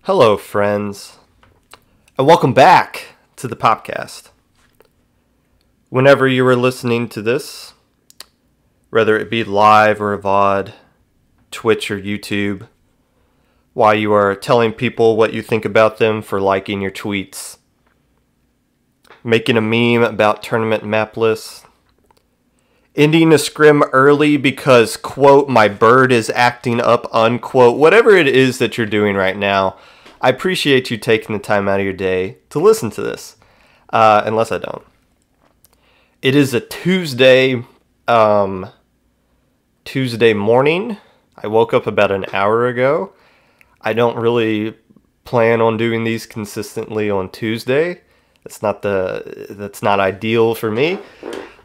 Hello, friends, and welcome back to the Popcast. Whenever you are listening to this, whether it be live or a VOD, Twitch or YouTube, while you are telling people what you think about them for liking your tweets, making a meme about tournament map lists, ending a scrim early because, quote, my bird is acting up, unquote, whatever it is that you're doing right now, I appreciate you taking the time out of your day to listen to this, unless I don't. It is a Tuesday morning. I woke up about an hour ago. I don't really plan on doing these consistently on Tuesday. That's not ideal for me.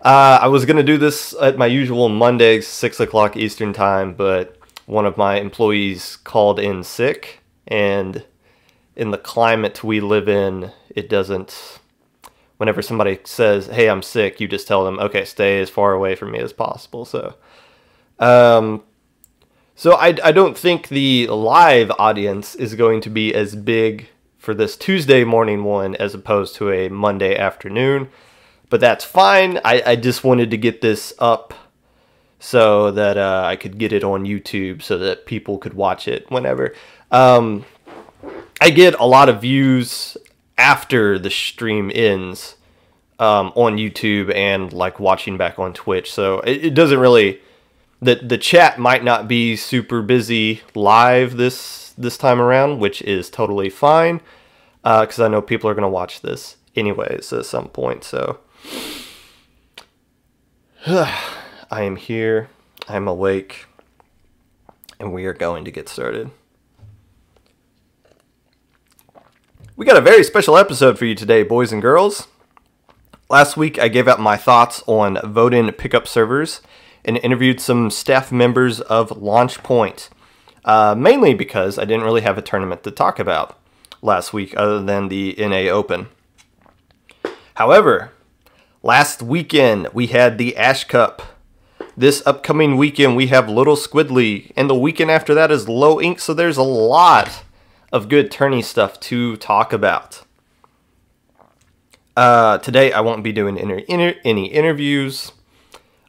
I was going to do this at my usual Monday, 6 o'clock Eastern time, but one of my employees called in sick, and in the climate we live in, it doesn't... Whenever somebody says, hey, I'm sick, you just tell them, okay, stay as far away from me as possible. So I don't think the live audience is going to be as big for this Tuesday morning one as opposed to a Monday afternoon. But that's fine. I just wanted to get this up so that I could get it on YouTube so that people could watch it whenever. I get a lot of views after the stream ends on YouTube and like watching back on Twitch. So it doesn't really... The chat might not be super busy live this time around, which is totally fine because I know people are going to watch this anyways at some point. So... I am here, I am awake, and we are going to get started. We got a very special episode for you today, boys and girls. Last week I gave out my thoughts on vote-in pickup servers and interviewed some staff members of LaunchPoint, mainly because I didn't really have a tournament to talk about last week other than the NA Open. However, last weekend, we had the Ash Cup. This upcoming weekend, we have Little Squid League. And the weekend after that is Low Ink, so there's a lot of good tourney stuff to talk about. Today, I won't be doing any interviews,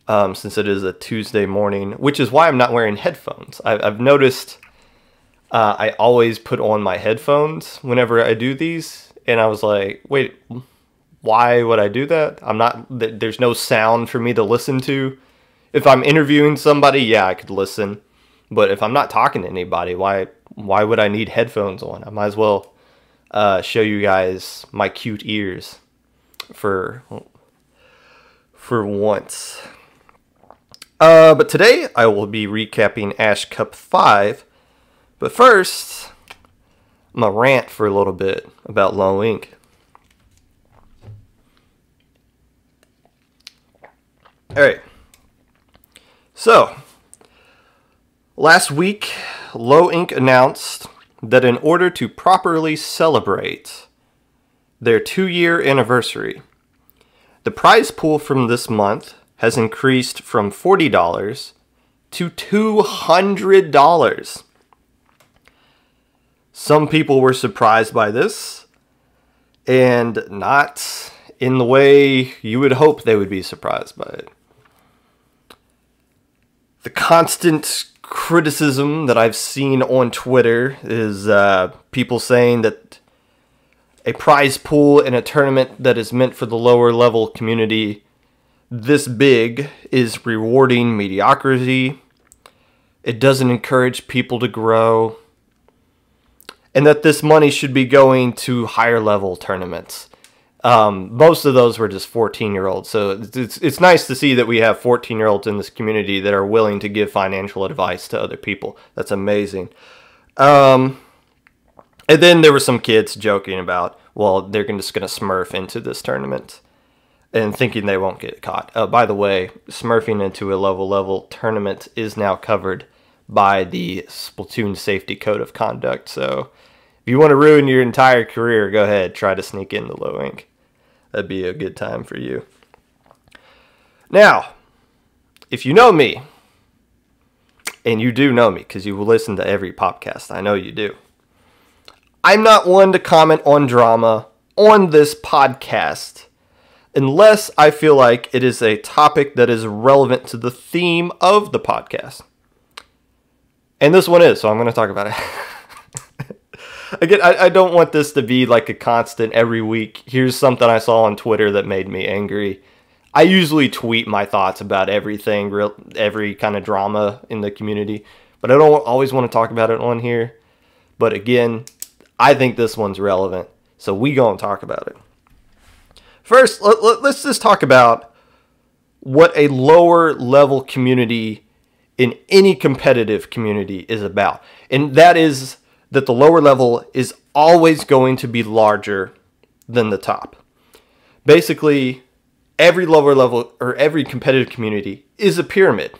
since it is a Tuesday morning, which is why I'm not wearing headphones. I've noticed I always put on my headphones whenever I do these, and I was like, wait... Why would I do that? There's no sound for me to listen to If I'm interviewing somebody, yeah, I could listen. But if I'm not talking to anybody, why would I need headphones on? I might as well show you guys my cute ears for once. But today I will be recapping Ash Cup 5. But first, I'm going to rant for a little bit about low ink. Alright. So, last week, Low Ink announced that in order to properly celebrate their 2-year anniversary, the prize pool from this month has increased from $40 to $200. Some people were surprised by this, and not in the way you would hope they would be surprised by it. The constant criticism that I've seen on Twitter is people saying that a prize pool in a tournament that is meant for the lower level community this big is rewarding mediocrity. It doesn't encourage people to grow. And that this money should be going to higher level tournaments. Most of those were just 14-year-olds. So it's nice to see that we have 14-year-olds in this community that are willing to give financial advice to other people. That's amazing. And then there were some kids joking about, well, they're just going to smurf into this tournament and thinking they won't get caught. By the way, smurfing into a level tournament is now covered by the Splatoon Safety Code of Conduct. So if you want to ruin your entire career, go ahead, try to sneak into low ink. That'd be a good time for you. Now, if you know me, and you do know me because you will listen to every Popcast, I know you do, I'm not one to comment on drama on this podcast unless I feel like it is a topic that is relevant to the theme of the podcast. And this one is, so I'm going to talk about it. Again, I don't want this to be like a constant every week. Here's something I saw on Twitter that made me angry. I usually tweet my thoughts about everything, every kind of drama in the community. But I don't always want to talk about it on here. But again, I think this one's relevant. So we gonna talk about it. First, let's just talk about what a lower level community in any competitive community is about. And that is that the lower level is always going to be larger than the top. Basically, every lower level or every competitive community is a pyramid.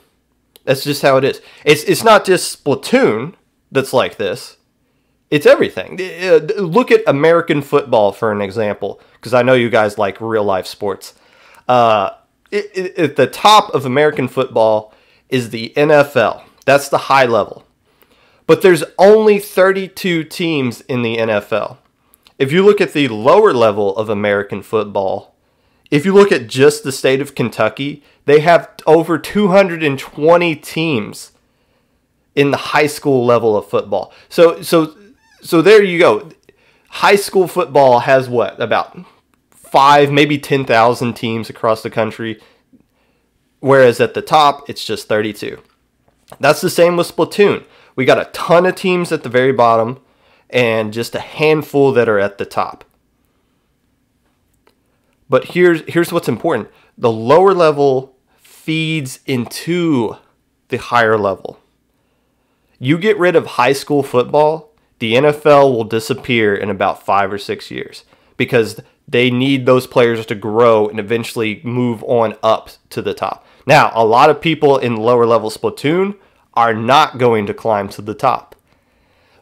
That's just how it is. It's not just Splatoon that's like this. It's everything. Look at American football for an example, because I know you guys like real life sports. At the top of American football is the NFL. That's the high level. But there's only 32 teams in the NFL. If you look at the lower level of American football, if you look at just the state of Kentucky, they have over 220 teams in the high school level of football. So there you go. High school football has what? About 5, maybe 10,000 teams across the country. Whereas at the top, it's just 32. That's the same with Splatoon. We got a ton of teams at the very bottom and just a handful that are at the top. But here's what's important. The lower level feeds into the higher level. You get rid of high school football, the NFL will disappear in about 5 or 6 years because they need those players to grow and eventually move on up to the top. Now, a lot of people in lower level Splatoon are not going to climb to the top.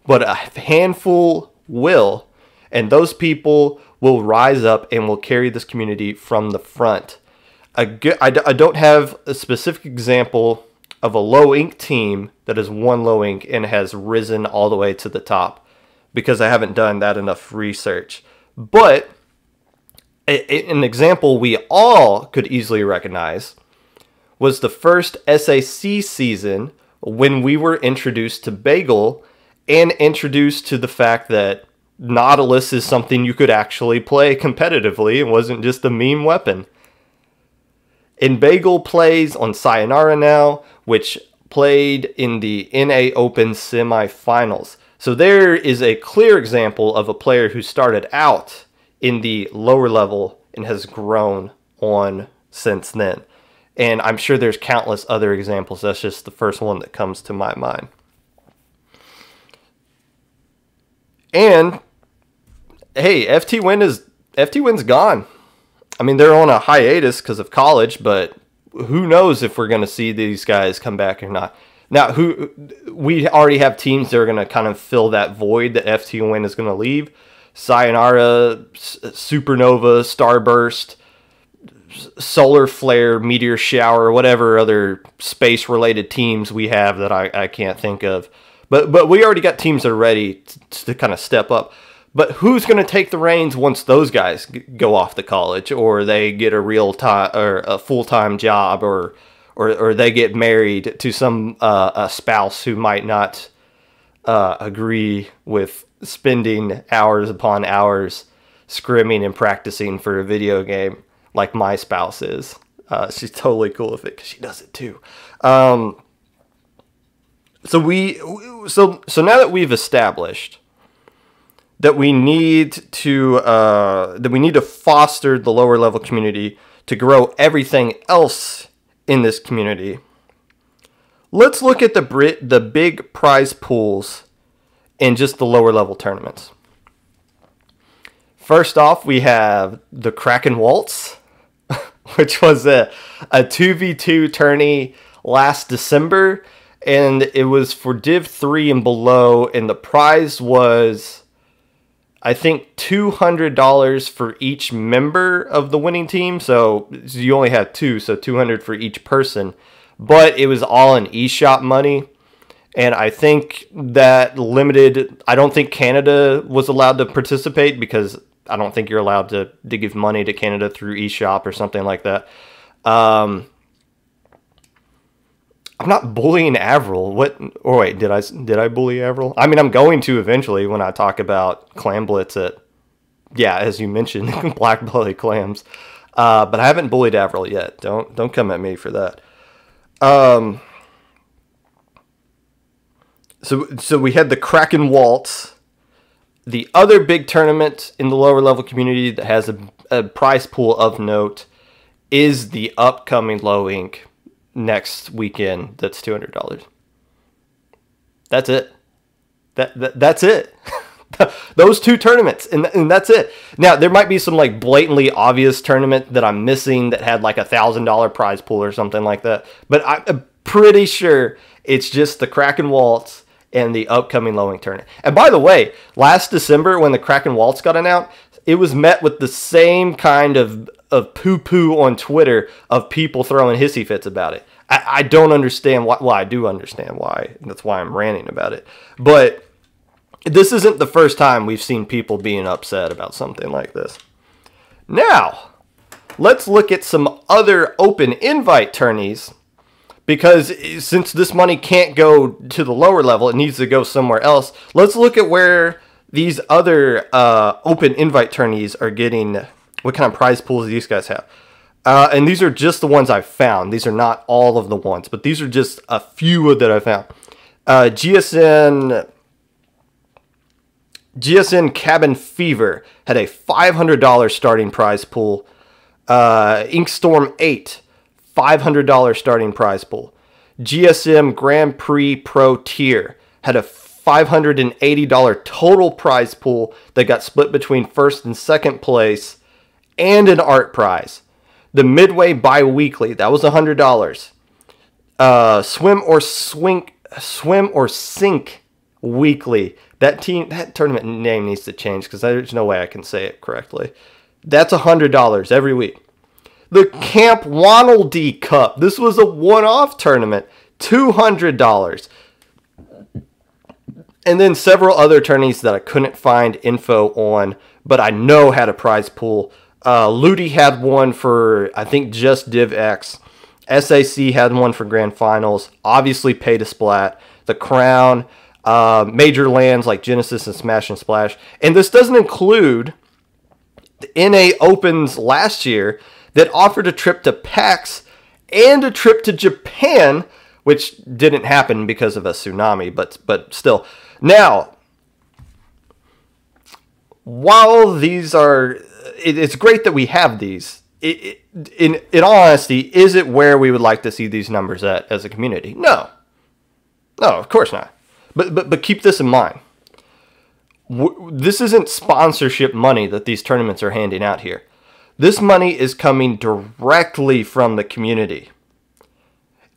But a handful will, and those people will rise up and will carry this community from the front. I don't have a specific example of a low ink team that has won low ink and has risen all the way to the top because I haven't done that enough research. But an example we all could easily recognize was the first SAC season when we were introduced to Bagel and introduced to the fact that Nautilus is something you could actually play competitively and wasn't just a meme weapon. Inveigle plays on Sayonara now, which played in the NA Open semifinals. So there is a clear example of a player who started out in the lower level and has grown on since then. And I'm sure there's countless other examples. That's just the first one that comes to my mind. And hey, FT Win's gone. I mean, they're on a hiatus because of college, but who knows if we're going to see these guys come back or not. Now, we already have teams that are going to kind of fill that void that FT Win is going to leave. Sayonara, Supernova, Starburst, Solar Flare, Meteor Shower, whatever other space-related teams we have that I can't think of. But we already got teams that are ready to kind of step up. But who's going to take the reins once those guys go off to college, or they get a real time or a full-time job, or they get married to some a spouse who might not agree with spending hours upon hours scrimming and practicing for a video game like my spouse is. She's totally cool with it because she does it too. So now that we've established that we need to foster the lower level community to grow everything else in this community, let's look at the big prize pools in just the lower level tournaments. First off, we have the Kraken Waltz, which was a 2v2 tourney last December, and it was for Div 3 and below, and the prize was, I think, $200 for each member of the winning team. So you only had two, so $200 for each person. But it was all in eShop money. And I think that limited... I don't think Canada was allowed to participate because I don't think you're allowed to give money to Canada through eShop or something like that. I'm not bullying Avril. What? Or wait, did I bully Avril? I mean, I'm going to eventually when I talk about Clam Blitz at, yeah, as you mentioned, Black Belly Clams. But I haven't bullied Avril yet. Don't come at me for that. So we had the Kraken Waltz. The other big tournament in the lower level community that has a prize pool of note is the upcoming Low Ink next weekend. That's $200. That's it. That's it. Those two tournaments, and that's it. Now there might be some like blatantly obvious tournament that I'm missing that had like $1,000 prize pool or something like that, but I'm pretty sure it's just the Kraken Waltz and the upcoming Low Ink tournament. And by the way, last December when the Kraken Waltz got announced, it was met with the same kind of poo-poo on Twitter of people throwing hissy fits about it. I don't understand why. Well, I do understand why. That's why I'm ranting about it. But this isn't the first time we've seen people being upset about something like this. Now, let's look at some other open invite tourneys, because since this money can't go to the lower level, it needs to go somewhere else. Let's look at where these other open invite tourneys are getting, what kind of prize pools these guys have. And these are just the ones I've found. These are not all of the ones, but these are just a few that I found. GSN Cabin Fever had a $500 starting prize pool. Inkstorm 8, $500 starting prize pool. GSM Grand Prix Pro Tier had a $580 total prize pool that got split between first and second place and an art prize. The Midway Bi-Weekly, that was $100. Swim or Sink Weekly. That tournament name needs to change because there's no way I can say it correctly. That's $100 every week. The Camp Wanneldy Cup. This was a one-off tournament. $200. And then several other tourneys that I couldn't find info on, but I know had a prize pool. Ludi had one for, I think, just Div X. SAC had one for Grand Finals. Obviously, Pay to Splat. The Crown. Major lands like Genesis and Smash and Splash. And this doesn't include the NA Opens last year that offered a trip to PAX and a trip to Japan, which didn't happen because of a tsunami, but still. Now, while these are, it's great that we have these. In all honesty, is it where we would like to see these numbers at as a community? No, of course not. But keep this in mind. This isn't sponsorship money that these tournaments are handing out here. This money is coming directly from the community.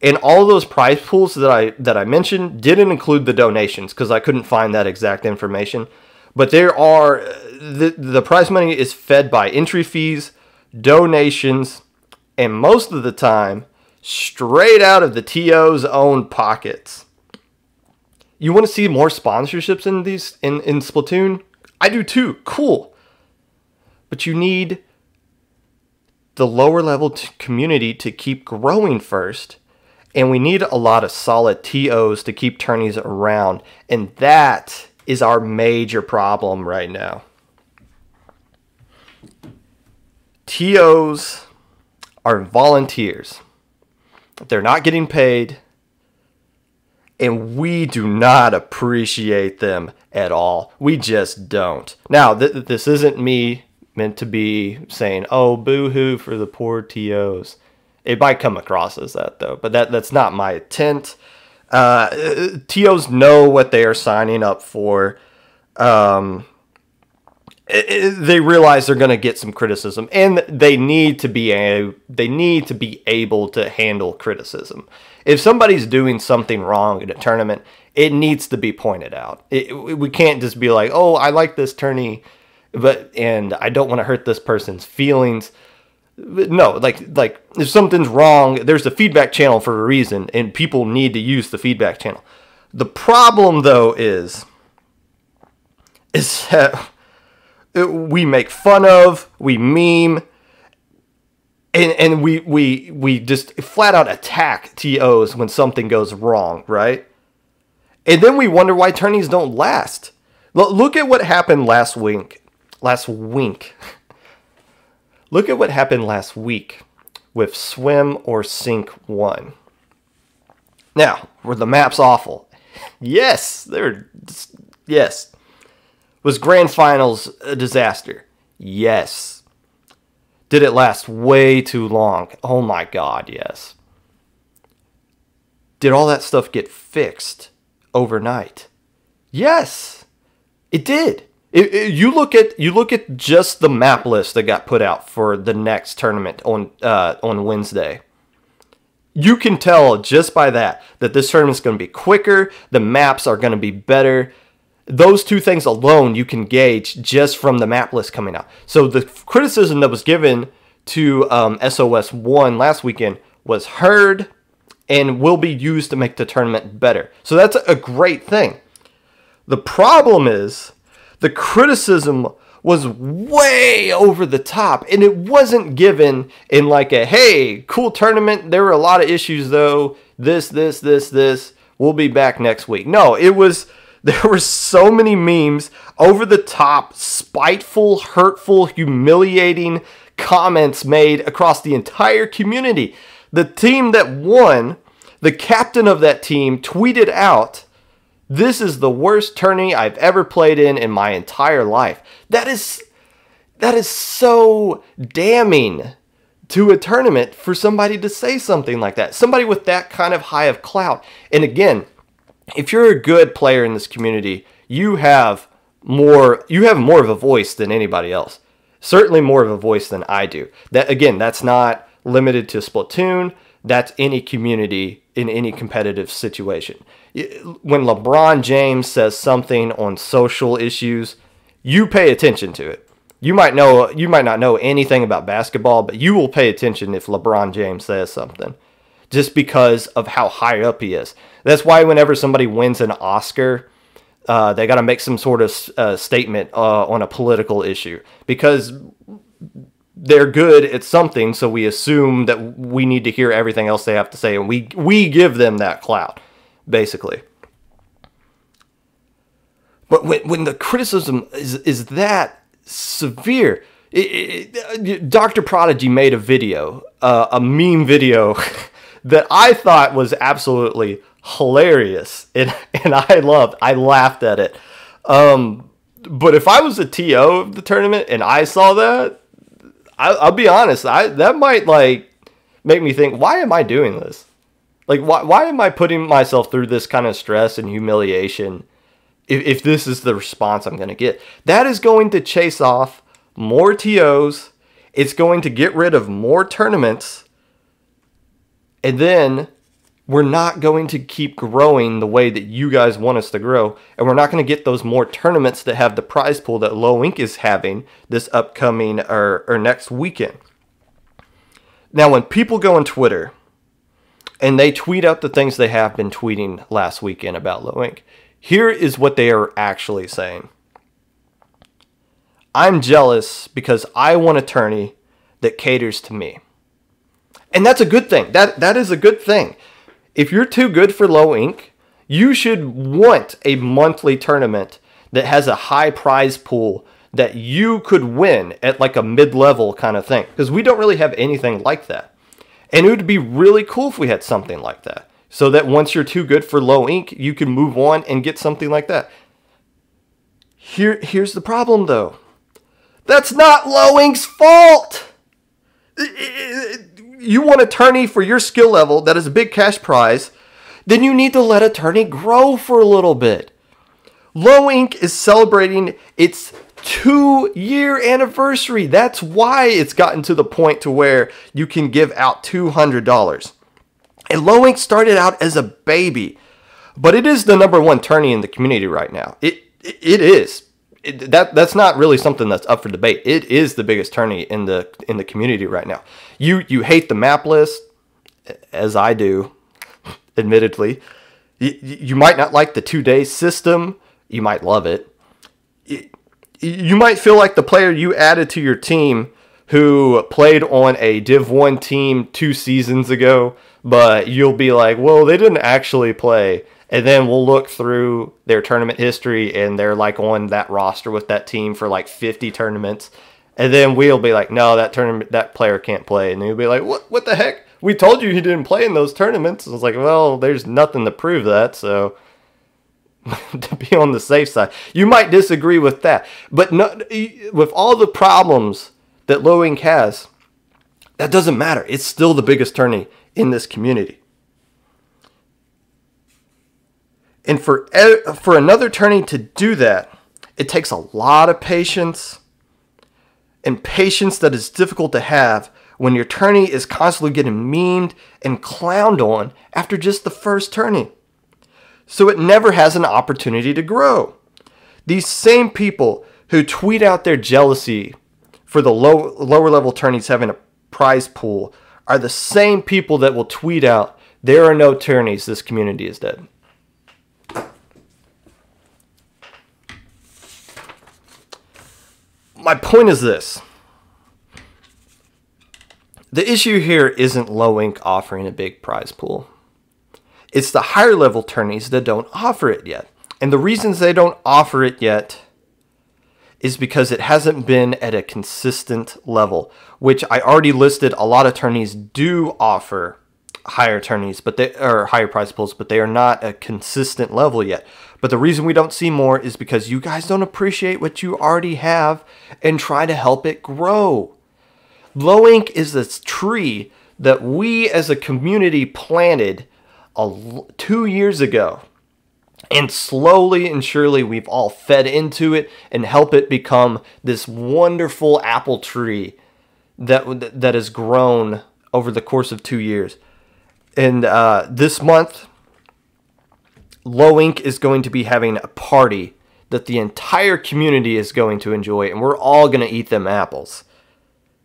And all those prize pools that I mentioned didn't include the donations because I couldn't find that exact information. But there are, the prize money is fed by entry fees, donations, and most of the time, straight out of the TO's own pockets. You want to see more sponsorships in these in Splatoon? I do too. Cool. But you need the lower level community to keep growing first. And we need a lot of solid TOs to keep tourneys around. And that is our major problem right now. TOs are volunteers. They're not getting paid. And we do not appreciate them at all. We just don't. Now, this isn't me meant to be saying, oh, boo-hoo for the poor TOs. It might come across as that, though. But that's not my intent. TOs know what they are signing up for. They realize they're going to get some criticism. And they need to be able to handle criticism. If somebody's doing something wrong in a tournament, it needs to be pointed out. We can't just be like, oh, I like this tourney, and I don't want to hurt this person's feelings. No, like if something's wrong, there's a feedback channel for a reason, and people need to use the feedback channel. The problem, though, is that we make fun of, we meme, and we just flat out attack TOs when something goes wrong, right? And then we wonder why tourneys don't last. Look at what happened last week. Look at what happened last week with Swim or Sink 1. Now, were the maps awful? Yes, yes. Was Grand Finals a disaster? Yes. Did it last way too long? Oh my God, yes. Did all that stuff get fixed overnight? Yes, it did. You look at just the map list that got put out for the next tournament on Wednesday. You can tell just by that this tournament's going to be quicker. The maps are going to be better. Those two things alone you can gauge just from the map list coming out. So the criticism that was given to SOS 1 last weekend was heard and will be used to make the tournament better. So that's a great thing. The problem is the criticism was way over the top, and it wasn't given in like a, hey, cool tournament. There were a lot of issues though. This. We'll be back next week. No, it was... There were so many memes, over the top, spiteful, hurtful, humiliating comments made across the entire community. The team that won, the captain of that team tweeted out, "This is the worst tourney I've ever played in my entire life." That is so damning to a tournament for somebody to say something like that. Somebody with that kind of high of clout. And again, if you're a good player in this community, you have more of a voice than anybody else. Certainly more of a voice than I do. That, again, that's not limited to Splatoon. That's any community in any competitive situation. When LeBron James says something on social issues, you pay attention to it. You might not know anything about basketball, but you will pay attention if LeBron James says something, just because of how high up he is. That's why whenever somebody wins an Oscar, they got to make some sort of statement on a political issue, because they're good at something, so we assume that we need to hear everything else they have to say, and we give them that clout, basically. But when the criticism is that severe, Dr. Prodigy made a video, a meme video that I thought was absolutely hilarious, and I laughed at it. But if I was a TO of the tournament and I saw that, I'll be honest, that might like make me think, why am I doing this? Like, why am I putting myself through this kind of stress and humiliation if this is the response I'm going to get? That is going to chase off more TOs. It's going to get rid of more tournaments. And then we're not going to keep growing the way that you guys want us to grow. And we're not going to get those more tournaments that have the prize pool that Low Ink is having this upcoming or next weekend. Now, when people go on Twitter and they tweet out the things they have been tweeting last weekend about Low Ink, here is what they are actually saying. I'm jealous because I want a tourney that caters to me. And that's a good thing. That is a good thing. If you're too good for Low Ink, you should want a monthly tournament that has a high prize pool that you could win at like a mid-level kind of thing. Because we don't really have anything like that. And it would be really cool if we had something like that. So that once you're too good for Low Ink, you can move on and get something like that. Here's the problem though. That's not Low Ink's fault! You want a tourney for your skill level that is a big cash prize, then you need to let a tourney grow for a little bit. Low Ink is celebrating its 2-year anniversary. That's why it's gotten to the point to where you can give out $200. And Low Ink started out as a baby, but it is the #1 tourney in the community right now. It is. That's not really something that's up for debate. It is the biggest tourney in the community right now. You hate the map list, as I do, admittedly. You might not like the 2-day system. You might love it. You might feel like the player you added to your team who played on a Div 1 team 2 seasons ago, but you'll be like, well, they didn't actually play. And then we'll look through their tournament history and they're like on that roster with that team for like 50 tournaments. And then we'll be like, no, that player can't play. And you'll be like, what the heck? We told you he didn't play in those tournaments. I was like, well, there's nothing to prove that. So to be on the safe side, you might disagree with that. But no, with all the problems that Low Ink has, that doesn't matter. It's still the biggest tourney in this community. And for another tourney to do that, it takes a lot of patience, and patience that is difficult to have when your tourney is constantly getting memed and clowned on after just the first tourney. So it never has an opportunity to grow. These same people who tweet out their jealousy for the lower level tourneys having a prize pool are the same people that will tweet out, there are no tourneys, this community is dead. My point is this. The issue here isn't Low Ink offering a big prize pool. It's the higher level tourneys that don't offer it yet. And the reasons they don't offer it yet is because it hasn't been at a consistent level, which I already listed. A lot of tourneys do offer higher tourneys, but they are higher prize pools, but they are not a consistent level yet. But the reason we don't see more is because you guys don't appreciate what you already have and try to help it grow. Low Ink is this tree that we as a community planted 2 years ago. And slowly and surely we've all fed into it and help it become this wonderful apple tree that has grown over the course of 2 years. And this month, Low Ink is going to be having a party that the entire community is going to enjoy, and we're all going to eat them apples.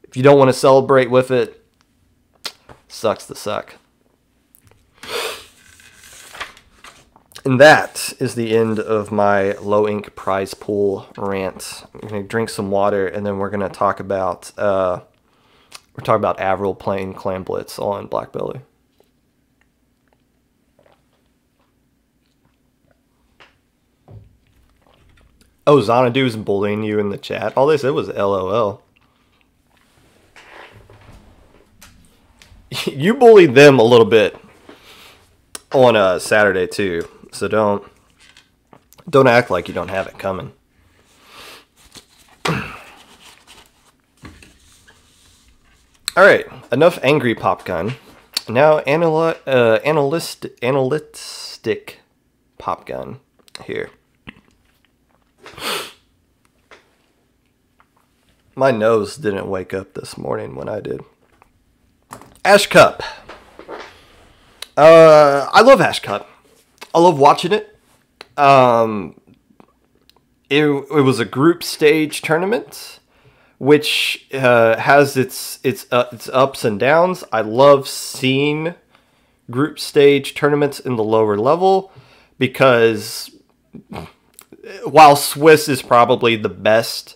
If you don't want to celebrate with it, sucks to suck. And that is the end of my Low Ink prize pool rant. I'm going to drink some water, and then we're going to talk about Avril playing Clan Blitz on Black Belly. Oh, Xanadu's bullying you in the chat. All they said was LOL. you bullied them a little bit on Saturday too, so don't act like you don't have it coming. All right, enough angry pop gun. Now analytic pop gun here. My nose didn't wake up this morning when I did. Ash Cup. I love Ash Cup. I love watching it. It was a group stage tournament, which has its ups and downs. I love seeing group stage tournaments in the lower level because while Swiss is probably the best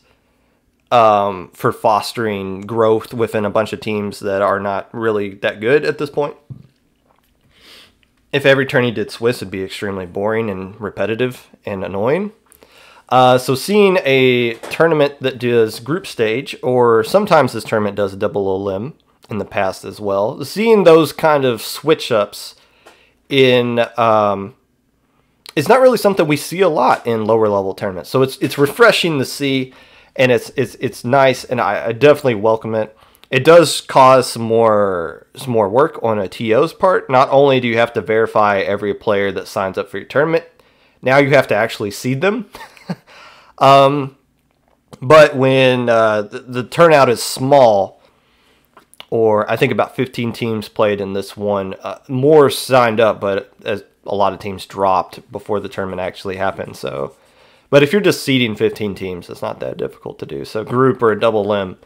for fostering growth within a bunch of teams that are not really that good at this point, if every tourney did Swiss, it'd be extremely boring and repetitive and annoying. So seeing a tournament that does group stage, or sometimes this tournament does double elim in the past as well, seeing those kind of switch-ups in is not really something we see a lot in lower-level tournaments. So it's refreshing to see, and it's nice, and I definitely welcome it. It does cause some more work on a TO's part. Not only do you have to verify every player that signs up for your tournament, now you have to actually seed them. But when the turnout is small, or I think about 15 teams played in this one, more signed up, but as a lot of teams dropped before the tournament actually happened. So, but if you're just seeding 15 teams, it's not that difficult to do. So group or a double limb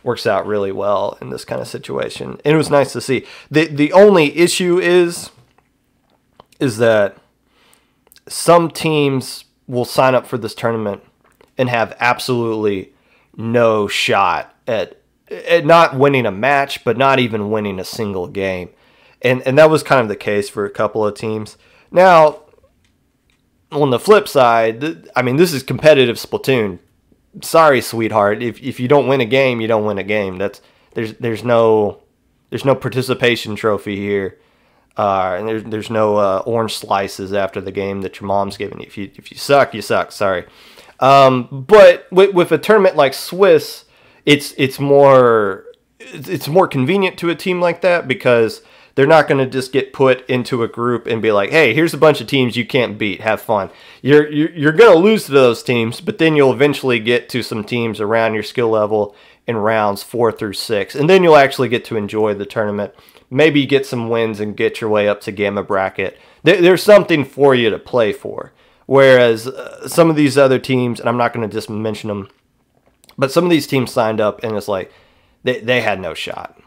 works out really well in this kind of situation. And it was nice to see. The only issue is that some teams will sign up for this tournament and have absolutely no shot at not winning a match, but not even winning a single game. And that was kind of the case for a couple of teams. Now, on the flip side, I mean, this is competitive Splatoon. Sorry, sweetheart. If you don't win a game, you don't win a game. There's no participation trophy here. And there's no orange slices after the game that your mom's giving you. If you suck, you suck. Sorry. But with a tournament like Swiss, it's more convenient to a team like that because they're not going to just get put into a group and be like, hey, here's a bunch of teams you can't beat. Have fun. You're going to lose to those teams, but then you'll eventually get to some teams around your skill level in rounds 4 through 6, and then you'll actually get to enjoy the tournament. Maybe get some wins and get your way up to Gamma Bracket. There's something for you to play for. Whereas some of these other teams, and I'm not going to just mention them, but some of these teams signed up and it's like they had no shot.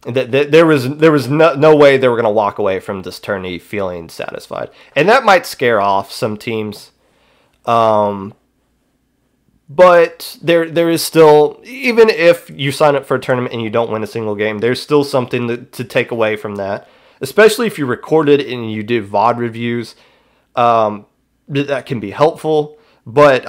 There was no way they were going to walk away from this tourney feeling satisfied. And that might scare off some teams. But there is still, even if you sign up for a tournament and you don't win a single game, there's still something to take away from that. Especially if you recorded and you did VOD reviews, that can be helpful. But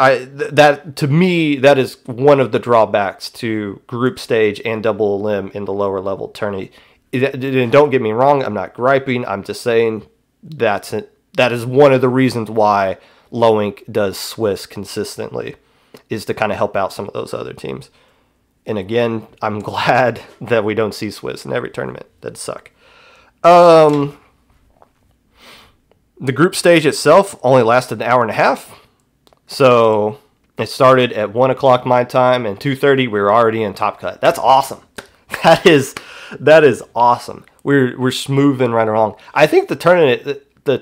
to me, that is one of the drawbacks to group stage and double elim in the lower level tourney. And don't get me wrong, I'm not griping. I'm just saying that is one of the reasons why Low Inc does Swiss consistently, is to kind of help out some of those other teams. And again, I'm glad that we don't see Swiss in every tournament. That'd suck. The group stage itself only lasted an hour and a half. So it started at 1 o'clock my time, and 2:30 we were already in Top Cut. That's awesome. That is awesome. We're smoothing right along. I think the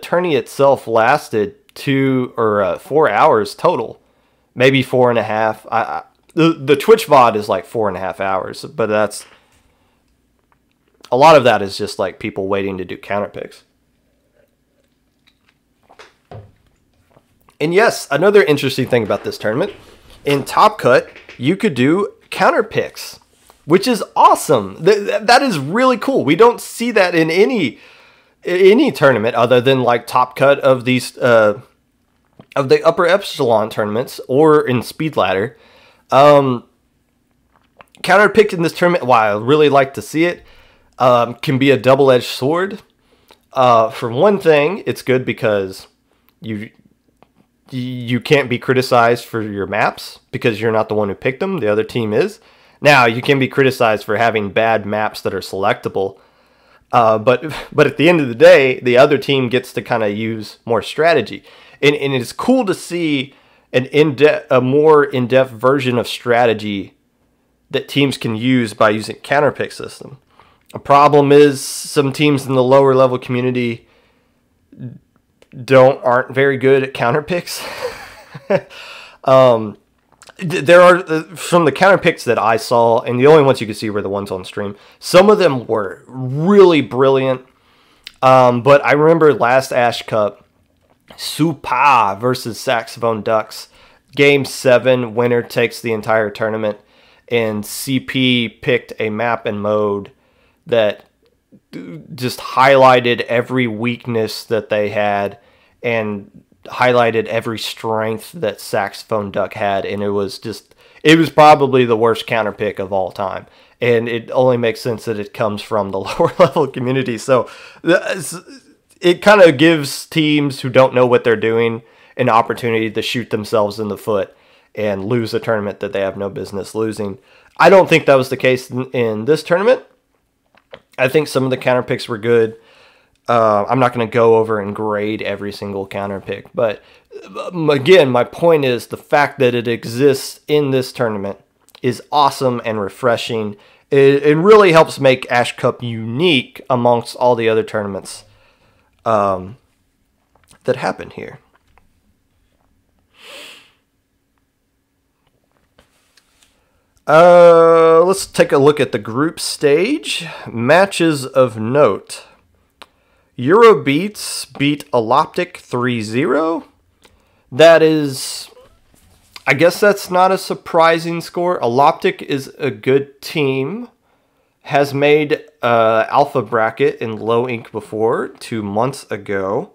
tourney itself lasted 2 or 4 hours total. Maybe 4.5. The Twitch VOD is like 4.5 hours, but that's a lot of that is just like people waiting to do counter picks. And yes, another interesting thing about this tournament, in Top Cut, you could do counter picks, which is awesome. That is really cool. We don't see that in any tournament other than like Top Cut of these of the upper echelon tournaments or in Speed Ladder. Counter pick in this tournament, wow, I really like to see it. can be a double-edged sword. For one thing, it's good because you can't be criticized for your maps because you're not the one who picked them. The other team is. Now, you can be criticized for having bad maps that are selectable. But at the end of the day, the other team gets to kind of use more strategy. And it's cool to see a more in-depth version of strategy that teams can use by using counterpick system. A problem is some teams in the lower level community aren't very good at counterpicks. There are, from the counterpicks that I saw, and the only ones you could see were the ones on stream, some of them were really brilliant. But I remember last Ash Cup, Supa versus Saxophone Ducks. Game 7, winner takes the entire tournament. And CP picked a map and mode that just highlighted every weakness that they had and highlighted every strength that Saxophone Duck had. And it was probably the worst counter pick of all time. And it only makes sense that it comes from the lower level community. So it kind of gives teams who don't know what they're doing an opportunity to shoot themselves in the foot and lose a tournament that they have no business losing. I don't think that was the case in this tournament. I think some of the counter picks were good. I'm not going to go over and grade every single counter pick, but again, my point is the fact that it exists in this tournament is awesome and refreshing. It really helps make Ash Cup unique amongst all the other tournaments that happen here. Let's take a look at the group stage. Matches of note. Eurobeats beat Aloptic 3-0. That is, I guess that's not a surprising score. Aloptic is a good team. Has made alpha bracket in low ink before 2 months ago.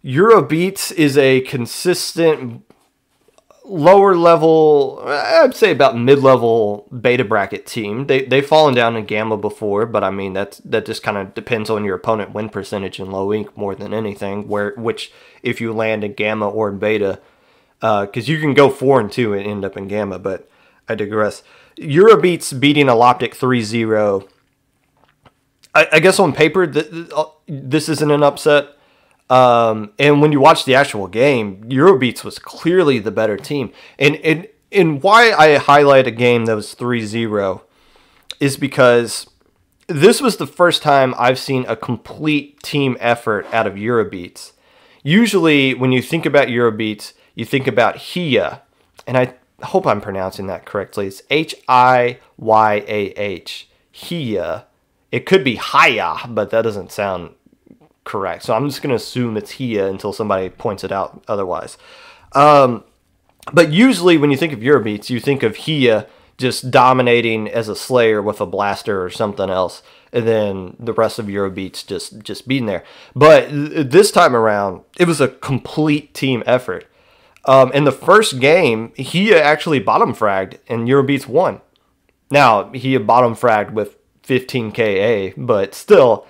Eurobeats is a consistent lower level, I'd say about mid-level beta bracket team. They've fallen down in Gamma before, but I mean that just kind of depends on your opponent win percentage in low ink more than anything. Which if you land in Gamma or in beta, because you can go 4-2 and end up in Gamma, but I digress. Eurobeats beating Aloptic 3-0. I guess on paper this isn't an upset. And when you watch the actual game, Eurobeats was clearly the better team. And why I highlight a game that was 3-0 is because this was the first time I've seen a complete team effort out of Eurobeats. Usually, when you think about Eurobeats, you think about Hiya, and I hope I'm pronouncing that correctly. It's Hiyah. Hiya. It could be Haya, but that doesn't sound correct. So I'm just going to assume it's Hiya until somebody points it out otherwise. But usually when you think of Eurobeats, you think of Hiya just dominating as a Slayer with a blaster or something else, and then the rest of Eurobeats just being there. But this time around, it was a complete team effort. In the first game, Hiya actually bottom fragged, and Eurobeats won. Now, Hiya bottom fragged with 15 KA, but still,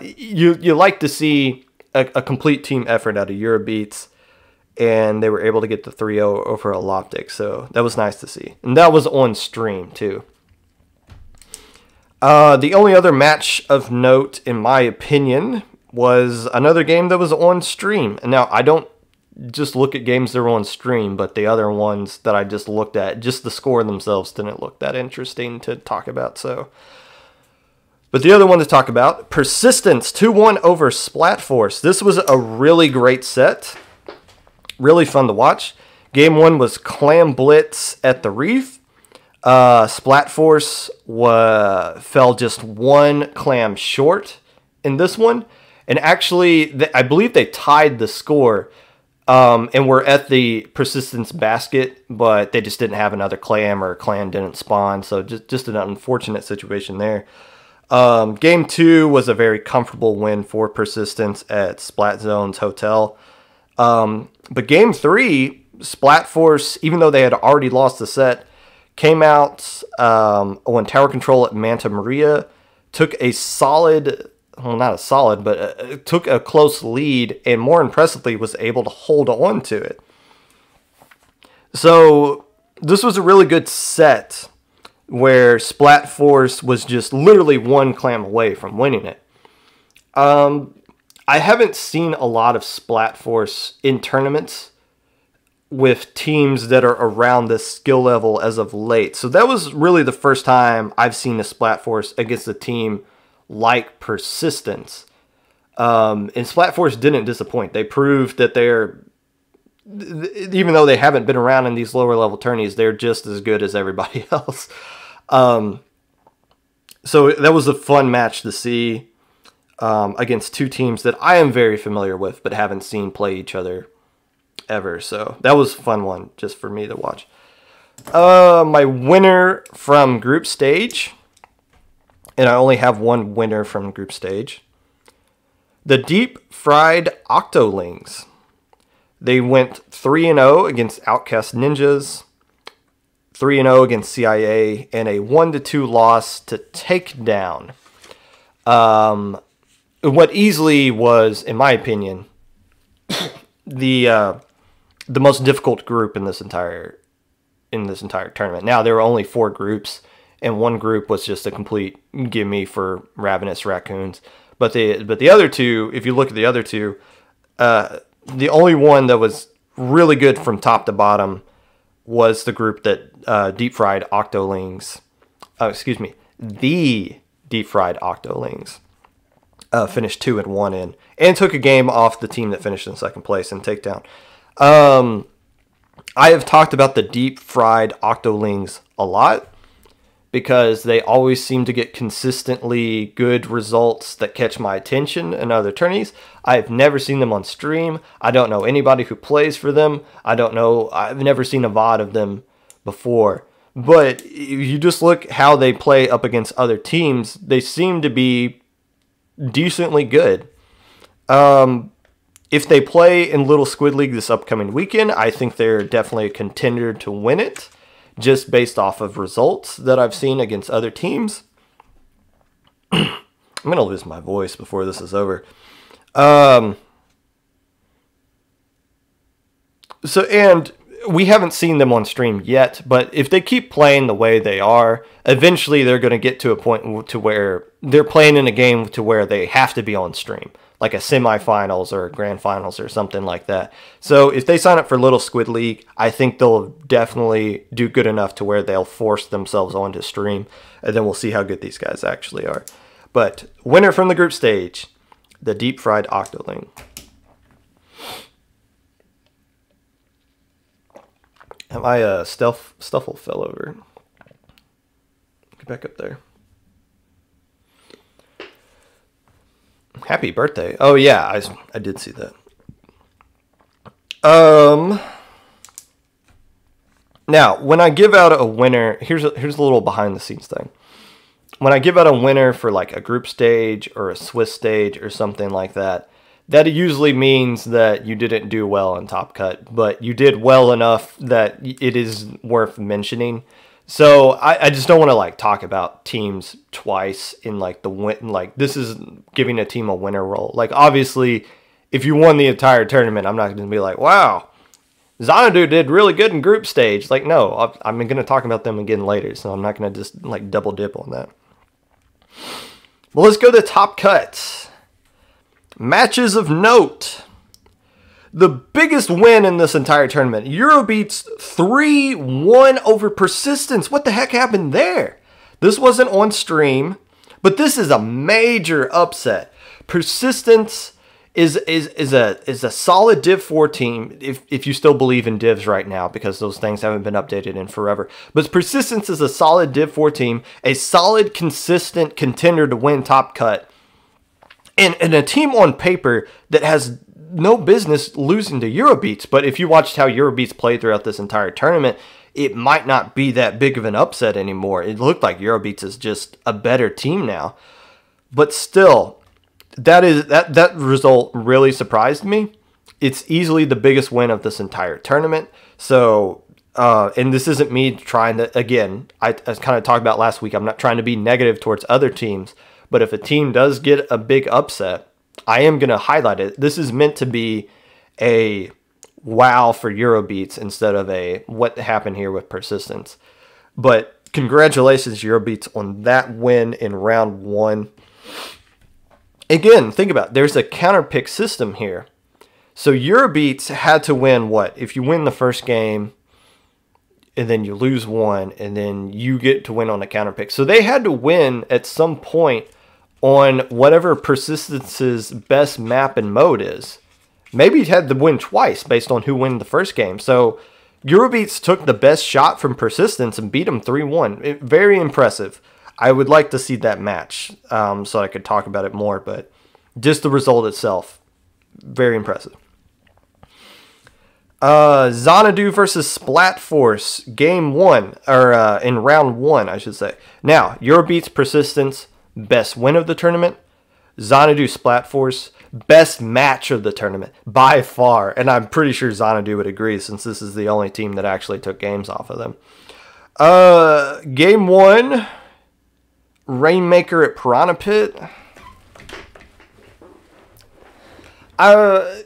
you like to see a complete team effort out of Eurobeats, and they were able to get the 3-0 over Aloptic, so that was nice to see. And that was on stream, too. The only other match of note, in my opinion, was another game that was on stream. And now, I don't just look at games that are on stream, but the other ones that I just looked at, just the score themselves didn't look that interesting to talk about, so... But the other one to talk about, Persistence 2-1 over Splatforce. This was a really great set. Really fun to watch. Game 1 was Clam Blitz at the Reef. Splatforce fell just one clam short in this one. And actually, I believe they tied the score and were at the Persistence basket, but they just didn't have another clam, or a clam didn't spawn. So just an unfortunate situation there. Game 2 was a very comfortable win for Persistence at Splat Zone's hotel. But Game 3, Splatforce, even though they had already lost the set, came out on tower control at Manta Maria, took a solid, well, not a solid, but took a close lead, and more impressively was able to hold on to it. So this was a really good set where Splat Force was just literally one clam away from winning it. I haven't seen a lot of Splat Force in tournaments with teams that are around this skill level as of late. So that was really the first time I've seen a Splat Force against a team like Persistence. And Splat Force didn't disappoint. They proved that even though they haven't been around in these lower level tourneys, they're just as good as everybody else. So that was a fun match to see against two teams that I am very familiar with but haven't seen play each other ever. So that was a fun one just for me to watch. My winner from group stage, and I only have one winner from group stage, the Deep Fried Octolings. They went 3-0 against Outcast Ninjas, 3-0 against CIA, and a 1-2 loss to Takedown. What easily was, in my opinion, the most difficult group in this entire tournament. Now there were only 4 groups, and one group was just a complete gimme for Ravenous Raccoons. But the other two, if you look at the other two, the only one that was really good from top to bottom was the group that Deep Fried Octolings, the Deep Fried Octolings finished 2-1 in, and took a game off the team that finished in second place in Takedown. I have talked about the Deep Fried Octolings a lot because they always seem to get consistently good results that catch my attention in other tourneys. I've never seen them on stream. I don't know anybody who plays for them. I've never seen a VOD of them before. But if you just look how they play up against other teams, they seem to be decently good. If they play in Little Squid League this upcoming weekend, I think they're definitely a contender to win it, just based off of results that I've seen against other teams. I'm going to lose my voice before this is over. And we haven't seen them on stream yet, but if they keep playing the way they are, eventually they're going to get to a point to where they're playing in a game to where they have to be on stream, like a semifinals or a grand finals or something like that. So if they sign up for Little Squid League, I think they'll definitely do good enough to where they'll force themselves onto stream, and then we'll see how good these guys actually are. But winner from the group stage, the Deep Fried Octoling. My Stuffle fell over. Get back up there. Happy birthday. Oh yeah, I did see that. Now, when I give out a winner, here's a little behind the scenes thing. When I give out a winner for like a group stage or a Swiss stage or something like that, that usually means that you didn't do well in Top Cut, but you did well enough that it is worth mentioning. So I just don't want to like talk about teams twice in like the win. Like this is giving a team a winner role. Like obviously, if you won the entire tournament, I'm not going to be like, wow, Xanadu did really good in group stage. Like no, I'm going to talk about them again later, so I'm not going to just like double dip on that. Well, let's go to Top Cut. Matches of note. The biggest win in this entire tournament. Eurobeats 3-1 over Persistence. What the heck happened there? This wasn't on stream, but this is a major upset. Persistence is a solid Div 4 team, if you still believe in divs right now, because those things haven't been updated in forever. But Persistence is a solid Div 4 team, a solid, consistent contender to win Top Cut. And a team on paper that has no business losing to Eurobeats. But if you watched how Eurobeats played throughout this entire tournament, it might not be that big of an upset anymore. It looked like Eurobeats is just a better team now. But still, that result really surprised me. It's easily the biggest win of this entire tournament. So And this isn't me trying to, again, I kind of talked about last week, I'm not trying to be negative towards other teams, but if a team does get a big upset, I am going to highlight it. This is meant to be a wow for Eurobeats instead of a what happened here with persistence. But congratulations, Eurobeats, on that win in round 1. Again, think about it. There's a counter pick system here. So Eurobeats had to win what? If you win the first game and then you lose one and then you get to win on a counter pick. So they had to win at some point on whatever Persistence's best map and mode is. Maybe it had to win twice based on who won the first game. So Eurobeats took the best shot from Persistence and beat them 3-1. Very impressive. I would like to see that match so I could talk about it more, but just the result itself, very impressive. Xanadu versus Splatforce, game 1, or in round 1, I should say. Now, Eurobeats Persistence, best win of the tournament. Xanadu Splatforce, best match of the tournament, by far. And I'm pretty sure Xanadu would agree, since this is the only team that actually took games off of them. Game 1, Rainmaker at Piranha Pit.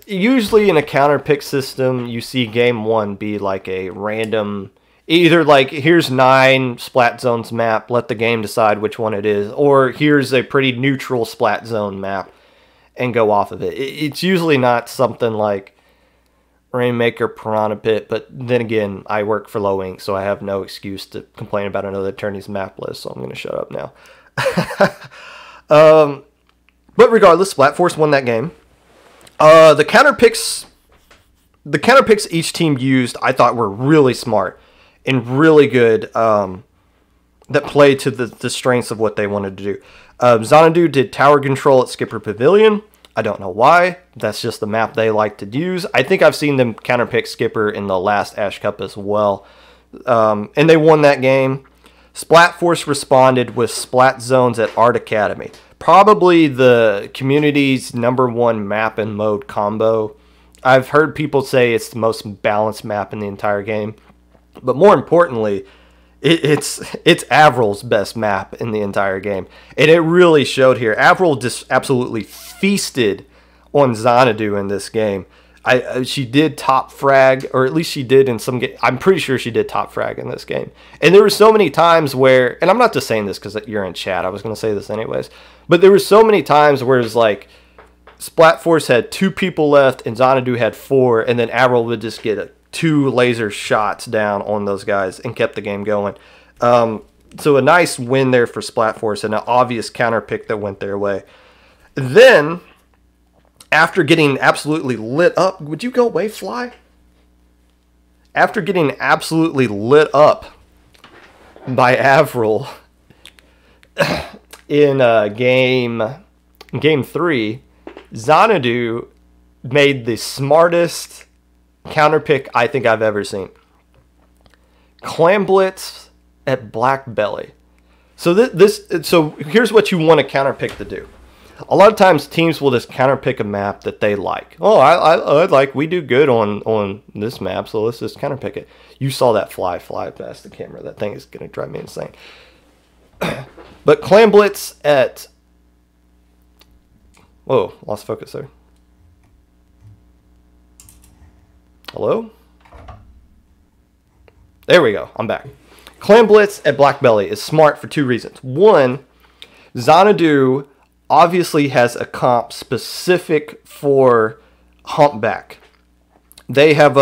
Usually in a counter pick system, you see game 1 be like a random, either like here's 9 Splat Zones map, let the game decide which one it is, or here's a pretty neutral Splat Zone map and go off of it. It's usually not something like Rainmaker, Piranha Pit, but then again, I work for Low Ink, so I have no excuse to complain about another attorney's map list, so I'm going to shut up now. But regardless, Splatforce won that game. The counter picks each team used, I thought, were really smart and really good, that played to the strengths of what they wanted to do. Xanadu did tower control at Skipper Pavilion. I don't know why. That's just the map they like to use. I think I've seen them counter pick Skipper in the last Ash Cup as well. And they won that game. Splatforce responded with Splat Zones at Art Academy. Probably the community's #1 map and mode combo. I've heard people say it's the most balanced map in the entire game. But more importantly, it's Avril's best map in the entire game. And it really showed here. Avril just absolutely feasted on Xanadu in this game. She did top frag, or at least she did in some game. I'm pretty sure she did top frag in this game. And there were so many times where, and I'm not just saying this because you're in chat, I was going to say this anyways, but there were so many times where it's like Splatforce had 2 people left and Xanadu had 4, and then Avril would just get 2 laser shots down on those guys and kept the game going. So a nice win there for Splatforce and an obvious counter pick that went their way. Then, after getting absolutely lit up, would you go away, Fly? After getting absolutely lit up by Avril in game 3, Xanadu made the smartest counter pick I think I've ever seen. Clam Blitz at Black Belly. So so here's what you want a counter pick to do. A lot of times teams will just counter pick a map that they like. Oh, I like, we do good on this map, so let's just counter pick it. You saw that fly past the camera. That thing is going to drive me insane. But Clam Blitz at... Whoa, lost focus there. Hello? There we go, I'm back. Clam Blitz at Black Belly is smart for 2 reasons. One, Xanadu obviously has a comp specific for Humpback. They have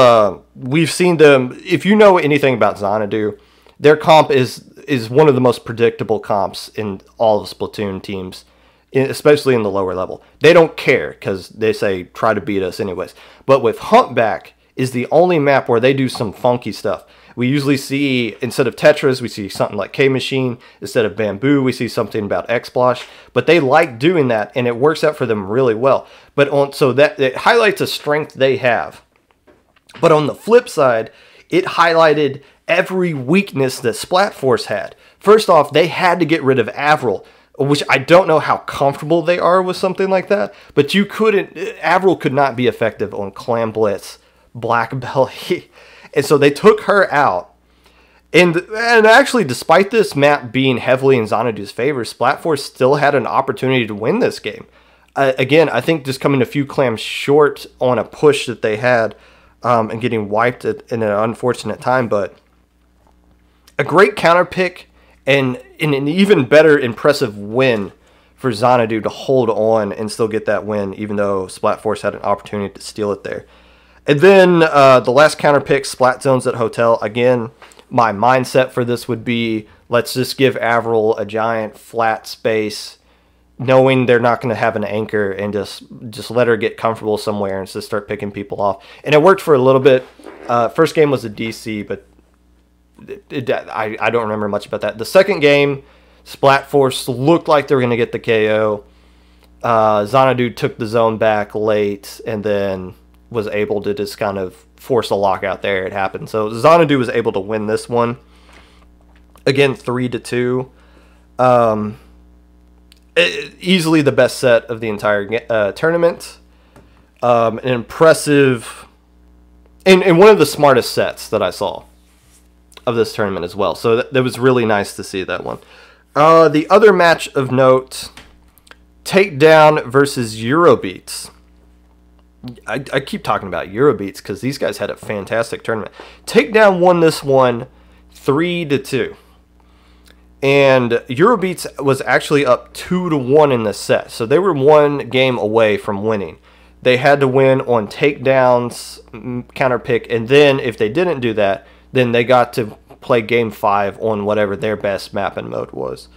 we've seen them, if you know anything about Xanadu, their comp is one of the most predictable comps in all of Splatoon teams, especially in the lower level. They don't care because they say try to beat us anyways. But with Humpback is the only map where they do some funky stuff. We usually see, instead of Tetris, we see something like K-Machine. Instead of Bamboo, we see something about X-Blosh. But they like doing that, and it works out for them really well. So that it highlights a strength they have. But on the flip side, it highlighted every weakness that Splatforce had. First off, they had to get rid of Avril, which I don't know how comfortable they are with something like that. But Avril could not be effective on Clam Blitz, Black Belly. And so they took her out. And actually, despite this map being heavily in Xanadu's favor, Splatforce still had an opportunity to win this game. Again, I think just coming a few clams short on a push that they had and getting wiped in an unfortunate time. But a great counter pick and an even better impressive win for Xanadu to hold on and still get that win, even though Splatforce had an opportunity to steal it there. And then the last counter pick, Splat Zones at Hotel. Again, my mindset for this would be, let's just give Avril a giant flat space, knowing they're not going to have an anchor, and just let her get comfortable somewhere and just start picking people off. And it worked for a little bit. First game was a DC, but I don't remember much about that. The second game, Splatforce looked like they were going to get the KO. Xanadu took the zone back late and then was able to just kind of force a lockout there. It happened. So Xanadu was able to win this one. Again, 3-2. Easily the best set of the entire tournament. An impressive... and one of the smartest sets that I saw of this tournament as well. So that was really nice to see that one. The other match of note, Takedown versus Eurobeats. I keep talking about Eurobeats because these guys had a fantastic tournament. Takedown won this one 3-2. And Eurobeats was actually up 2-1 in this set. So they were one game away from winning. They had to win on takedowns, counter pick, and then if they didn't do that, then they got to play game 5 on whatever their best map and mode was.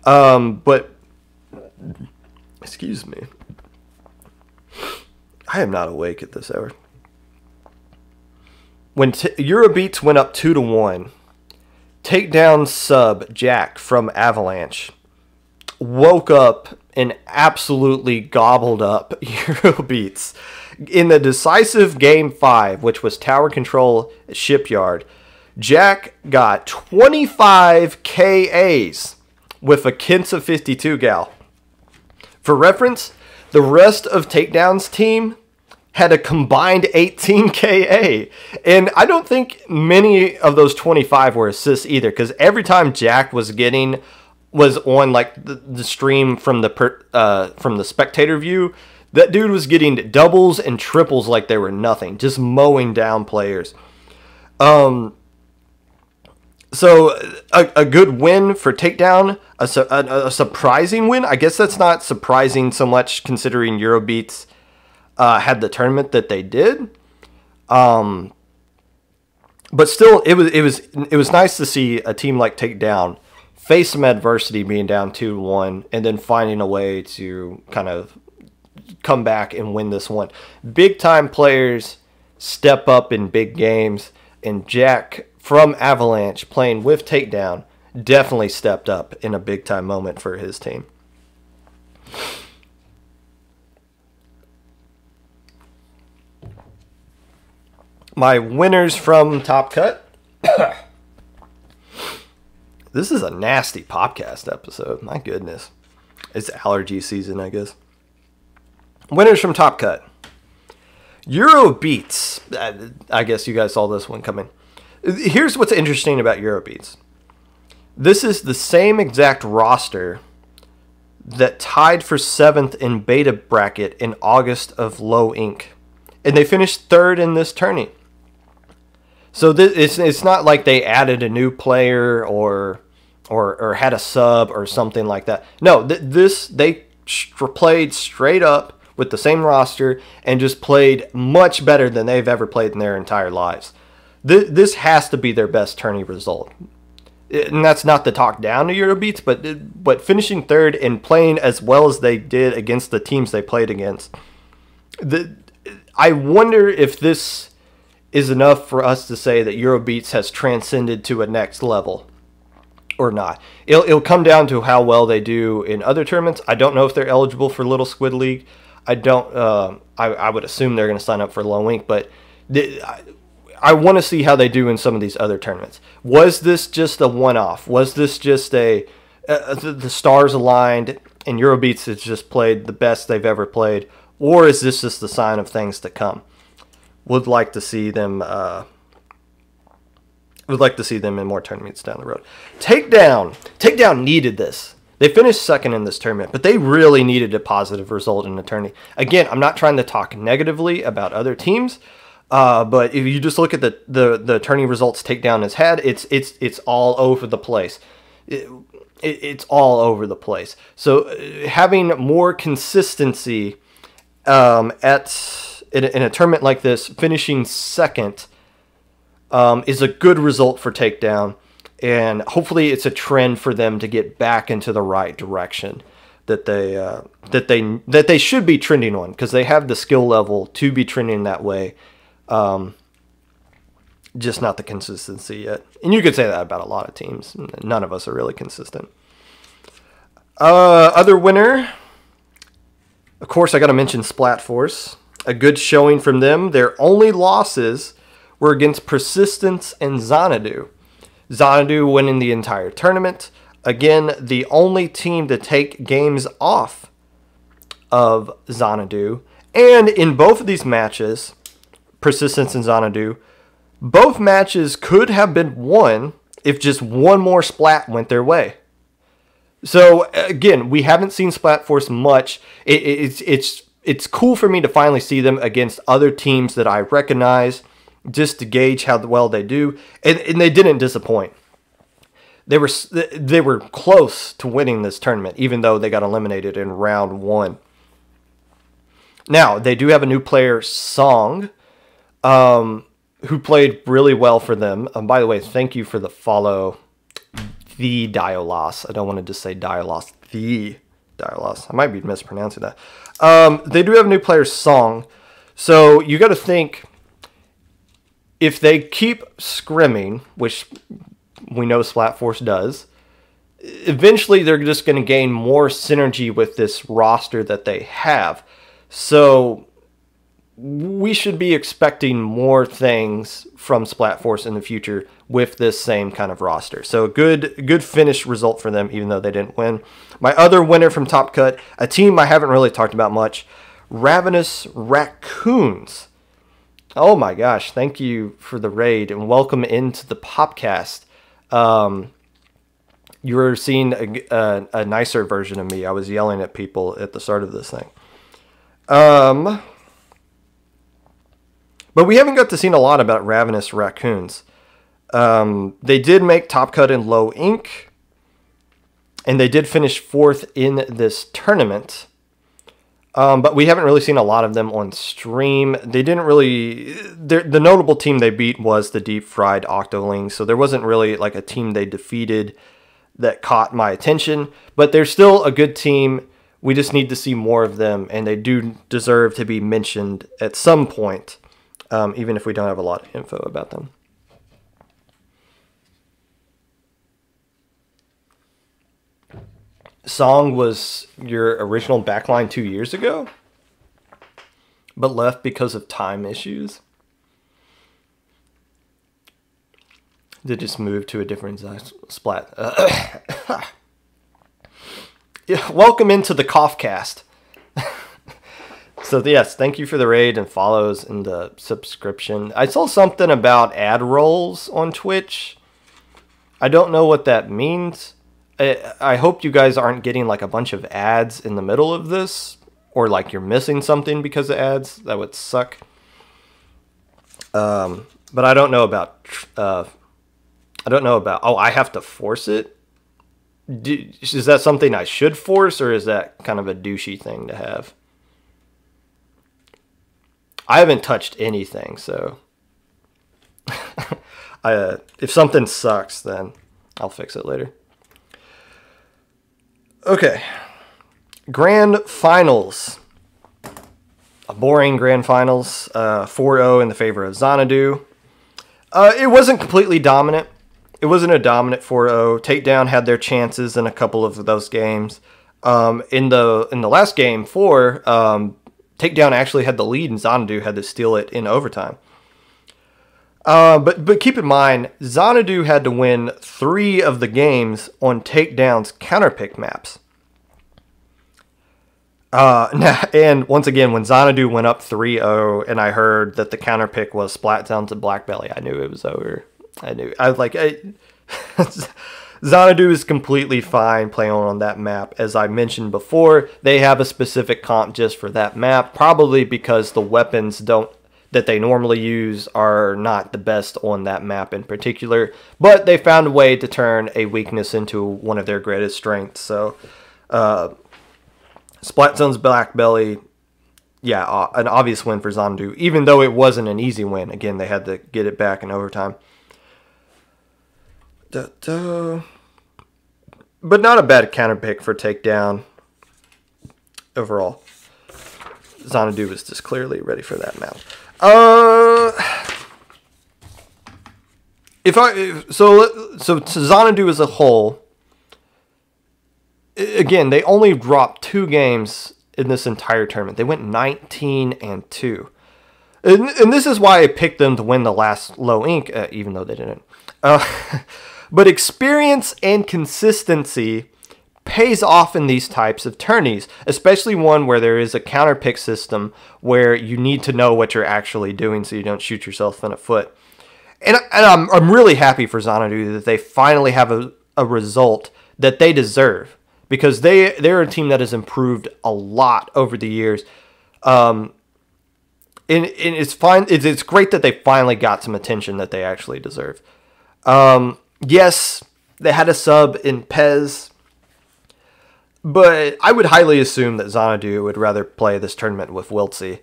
But, excuse me. I am not awake at this hour. When Eurobeats went up 2-1, Takedown sub Jack from Avalanche woke up and absolutely gobbled up Eurobeats. In the decisive game 5, which was Tower Control Shipyard, Jack got 25 KAs with a Kinsa 52 gal. For reference, the rest of Takedown's team had a combined 18 KA. And I don't think many of those 25 were assists either, because every time Jack was on like the stream from the spectator view, that dude was getting doubles and triples like they were nothing, just mowing down players. So a good win for Takedown, a surprising win. I guess that's not surprising so much considering Eurobeats had the tournament that they did. But still, it was nice to see a team like Takedown face some adversity, being down 2-1, and then finding a way to kind of come back and win this one. Big time players step up in big games, and Jack from Avalanche playing with Takedown definitely stepped up in a big time moment for his team. My winners from Top Cut. This is a nasty Popcast episode. My goodness. It's allergy season, I guess. Winners from Top Cut. Eurobeats. I guess you guys saw this one coming. Here's what's interesting about Eurobeats. This is the same exact roster that tied for 7th in beta bracket in August of Low Inc. And they finished 3rd in this tourney. So it's not like they added a new player or had a sub or something like that. No, they played straight up with the same roster and just played much better than they've ever played in their entire lives. This has to be their best tourney result. And that's not to talk down to Eurobeats, but finishing 3rd and playing as well as they did against the teams they played against. I wonder if this is enough for us to say that Eurobeats has transcended to a next level or not. It'll come down to how well they do in other tournaments. I don't know if they're eligible for Little Squid League. I don't. I would assume they're going to sign up for Low Inc, but I want to see how they do in some of these other tournaments. Was this just a one-off? Was this just the stars aligned and Eurobeats has just played the best they've ever played? Or is this just the sign of things to come? Would like to see them Would like to see them in more tournaments down the road. Takedown needed this. They finished second in this tournament, but they really needed a positive result in the tourney. Again, I'm not trying to talk negatively about other teams, but if you just look at the tourney results Takedown has had, it's all over the place. It's all over the place. So having more consistency in a tournament like this, finishing second, is a good result for Takedown, and hopefully it's a trend for them to get back into the right direction that they should be trending on, because they have the skill level to be trending that way. Just not the consistency yet. And you could say that about a lot of teams. None of us are really consistent. Other winner, of course, I got to mention Splatforce. A good showing from them. Their only losses were against Persistence and Xanadu. Xanadu winning the entire tournament. Again, the only team to take games off of Xanadu. And in both of these matches, Persistence and Xanadu, both matches could have been won if just one more Splat went their way. So, again, we haven't seen Splatforce much. It's cool for me to finally see them against other teams that I recognize, just to gauge how well they do. And they didn't disappoint. They were close to winning this tournament, even though they got eliminated in round one. Now, they do have a new player, Song, who played really well for them. By the way, thank you for the follow, the Diolos. I don't want to just say Diolos, the Diolos. I might be mispronouncing that. They do have a new player, Song. So you got to think, if they keep scrimming, which we know Splatforce does, eventually they're just going to gain more synergy with this roster that they have. So we should be expecting more things from Splatforce in the future with this same kind of roster. So good finish result for them, even though they didn't win. My other winner from Top Cut, a team I haven't really talked about much, Ravenous Raccoons. Oh my gosh, thank you for the raid and welcome into the Popcast. You were seeing a nicer version of me. I was yelling at people at the start of this thing. But we haven't got to see a lot about Ravenous Raccoons. They did make Top Cut in Low Ink, and they did finish fourth in this tournament. But we haven't really seen a lot of them on stream. They didn't really... The notable team they beat was the Deep Fried Octolings, so there wasn't really like a team they defeated that caught my attention. But they're still a good team. We just need to see more of them, and they do deserve to be mentioned at some point, even if we don't have a lot of info about them. Song was your original backline 2 years ago, but left because of time issues. They just moved to a different splat. Yeah, welcome into the Popcast. So yes, thank you for the raid and follows and the subscription. I saw something about ad rolls on Twitch. I don't know what that means. I hope you guys aren't getting like a bunch of ads in the middle of this, or like you're missing something because of ads. That would suck. But I don't know about. Oh, I have to force it. Is that something I should force, or is that kind of a douchey thing to have? I haven't touched anything, so if something sucks, then I'll fix it later. Okay, Grand Finals. A boring Grand Finals, 4-0 in the favor of Xanadu. It wasn't completely dominant. It wasn't a dominant 4-0. Takedown had their chances in a couple of those games. In the last game, Takedown actually had the lead, and Xanadu had to steal it in overtime. But keep in mind, Xanadu had to win 3 of the games on Takedown's counterpick maps. And once again, when Xanadu went up 3-0 and I heard that the counterpick was Splat Down to Black Belly, I knew it was over. Xanadu is completely fine playing on that map. As I mentioned before, they have a specific comp just for that map, probably because the weapons that they normally use are not the best on that map in particular, but they found a way to turn a weakness into one of their greatest strengths. So, Splat Zone's Black Belly, yeah, an obvious win for Xanadu, even though it wasn't an easy win. Again, they had to get it back in overtime. But not a bad counter pick for takedown overall. Xanadu was just clearly ready for that map. So to Xanadu as a whole, again, they only dropped 2 games in this entire tournament. They went 19-2. And this is why I picked them to win the last low ink, even though they didn't. But experience and consistency pays off in these types of tourneys, especially one where there is a counter pick system where you need to know what you're actually doing so you don't shoot yourself in the foot. And I'm really happy for Xanadu that they finally have a result that they deserve, because they're a team that has improved a lot over the years. And it's fine. It's great that they finally got some attention that they actually deserve. Yes, they had a sub in Pez, but I would highly assume that Xanadu would rather play this tournament with Wiltsy.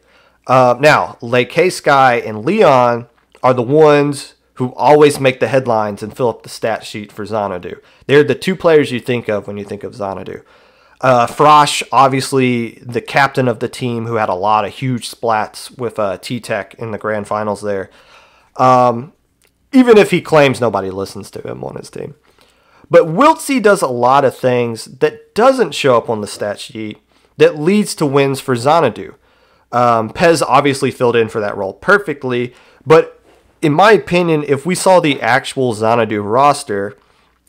Now, Lake Sky and Leon are the ones who always make the headlines and fill up the stat sheet for Xanadu. They're the 2 players you think of when you think of Xanadu. Frosh, obviously the captain of the team, who had a lot of huge splats with T-Tech in the grand finals there. Even if he claims nobody listens to him on his team. But Wiltsy does a lot of things that doesn't show up on the stat sheet that leads to wins for Xanadu. Pez obviously filled in for that role perfectly, but in my opinion, if we saw the actual Xanadu roster,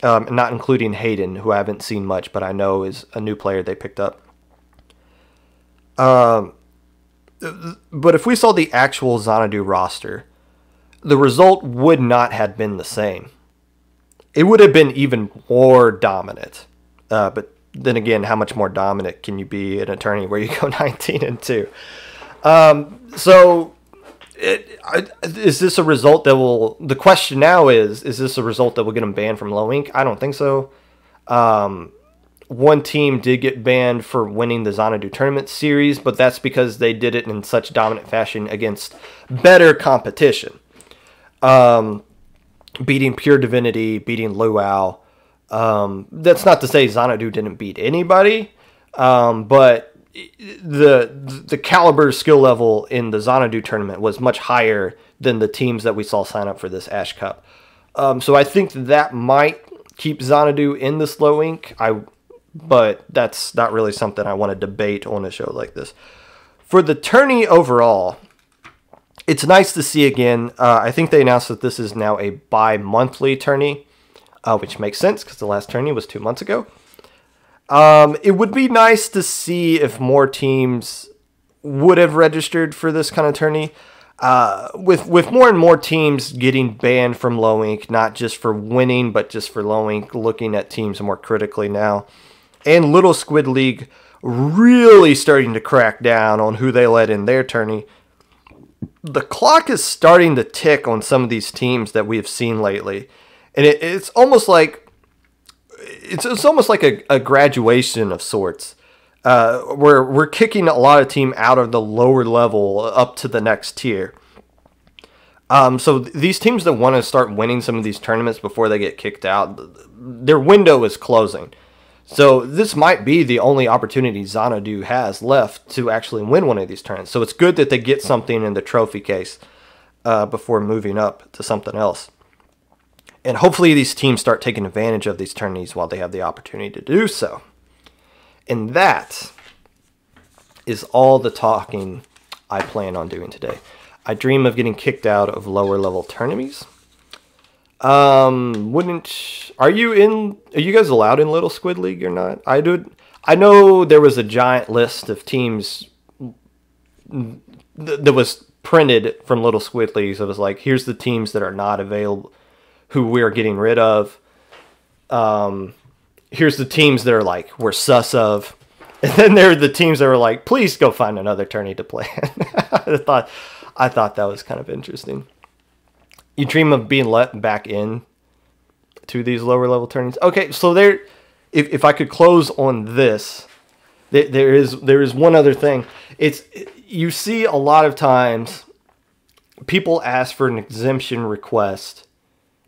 not including Hayden, who I haven't seen much, but I know is a new player they picked up. But if we saw the actual Xanadu roster, the result would not have been the same. It would have been even more dominant. But then again, how much more dominant can you be in a tourney where you go 19-2? Is this a result that will... The question now is this a result that will get them banned from low ink? I don't think so. One team did get banned for winning the Xanadu tournament series, but that's because they did it in such dominant fashion against better competition. Beating Pure Divinity, beating Luau. That's not to say Xanadu didn't beat anybody, but the caliber skill level in the Xanadu tournament was much higher than the teams that we saw sign up for this Ash Cup. So I think that might keep Xanadu in this low ink, but that's not really something I want to debate on a show like this. For the tourney overall, it's nice to see again. I think they announced that this is now a bi-monthly tourney, which makes sense because the last tourney was 2 months ago. It would be nice to see if more teams would have registered for this kind of tourney. With more and more teams getting banned from low ink, not just for winning, but just for low ink, looking at teams more critically now. And Little Squid League really starting to crack down on who they let in their tourney. The clock is starting to tick on some of these teams that we have seen lately. And it's almost like it's almost like a graduation of sorts. We're kicking a lot of team out of the lower level up to the next tier. So these teams that want to start winning some of these tournaments before they get kicked out, their window is closing. So this might be the only opportunity Xanadu has left to actually win one of these tournaments. So it's good that they get something in the trophy case before moving up to something else. And hopefully these teams start taking advantage of these tourneys while they have the opportunity to do so. And that is all the talking I plan on doing today. I dream of getting kicked out of lower level tournaments. Are you guys allowed in Little Squid League or not? I know there was a giant list of teams that was printed from Little Squid League. So it was like, here's the teams that are not available. who we're getting rid of. Here's the teams that are like, we're sus of. And then there are the teams that are like, please go find another tourney to play in. I thought that was kind of interesting. You dream of being let back in to these lower level tourneys. Okay, so if I could close on this, there is one other thing. You see a lot of times people ask for an exemption request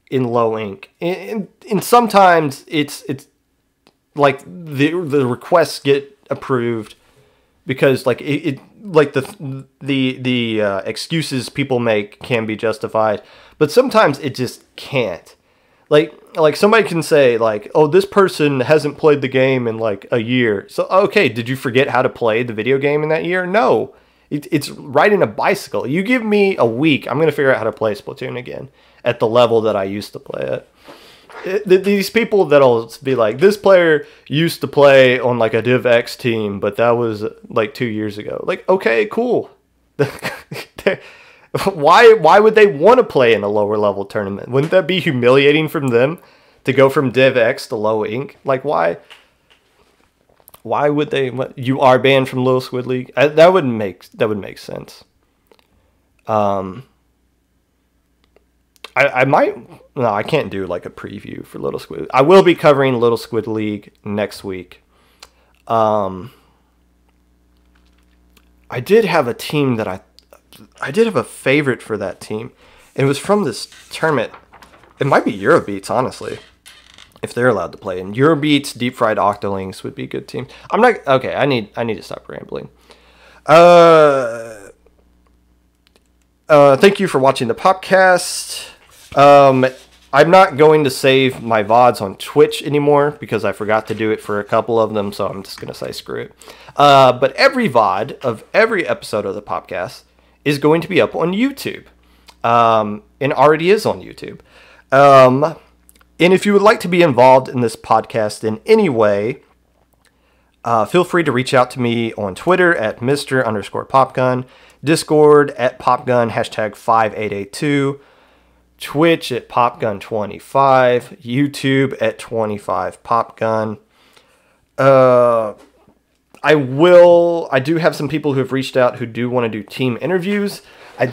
in low ink, and sometimes it's like the requests get approved because like the excuses people make can be justified, but sometimes it just can't. Like somebody can say like, oh, this person hasn't played the game in like a year. So, okay, did you forget how to play the video game in that year? No, it's riding a bicycle. You give me a week, I'm going to figure out how to play Splatoon again at the level that I used to play it. These people that'll be like, this player used to play on like a Div X team, but that was like 2 years ago. Like, okay, cool. Why would they want to play in a lower level tournament? Wouldn't that be humiliating from them to go from Div X to low ink? Like, why would they? You are banned from Little Squid League? That would make sense. I might. No, I can't do like a preview for Little Squid. I will be covering Little Squid League next week. I did have a team that I did have a favorite for that team. It was from this tournament. It might be Eurobeats, honestly, if they're allowed to play. And Eurobeats, Deep Fried Octolinks would be good teams. I'm not okay. I need to stop rambling. Thank you for watching the Popcast. I'm not going to save my VODs on Twitch anymore because I forgot to do it for a couple of them, so I'm just going to say screw it. But every VOD of every episode of the Popcast is going to be up on YouTube, and already is on YouTube. And if you would like to be involved in this podcast in any way, feel free to reach out to me on Twitter at Mr_Popgun, Discord at Popgun, #5882, Twitch at Popgun25, YouTube at 25Popgun. I do have some people who have reached out who do want to do team interviews. I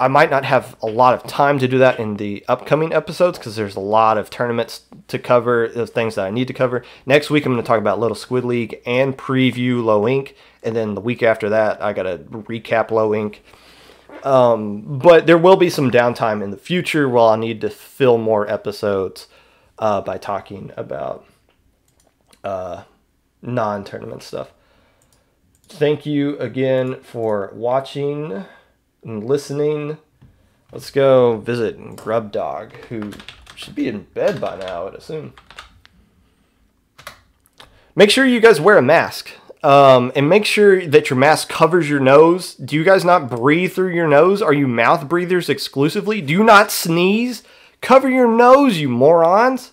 might not have a lot of time to do that in the upcoming episodes because there's a lot of tournaments to cover, the things that I need to cover. Next week, I'm going to talk about Little Squid League and preview Low Ink. And then the week after that, I got to recap Low Ink. But there will be some downtime in the future while I need to fill more episodes by talking about non-tournament stuff. Thank you again for watching and listening. Let's go visit Grub Dog, who should be in bed by now, I would assume. Make sure you guys wear a mask. And make sure that your mask covers your nose. Do you guys not breathe through your nose? Are you mouth breathers exclusively? Do you not sneeze? Cover your nose, you morons.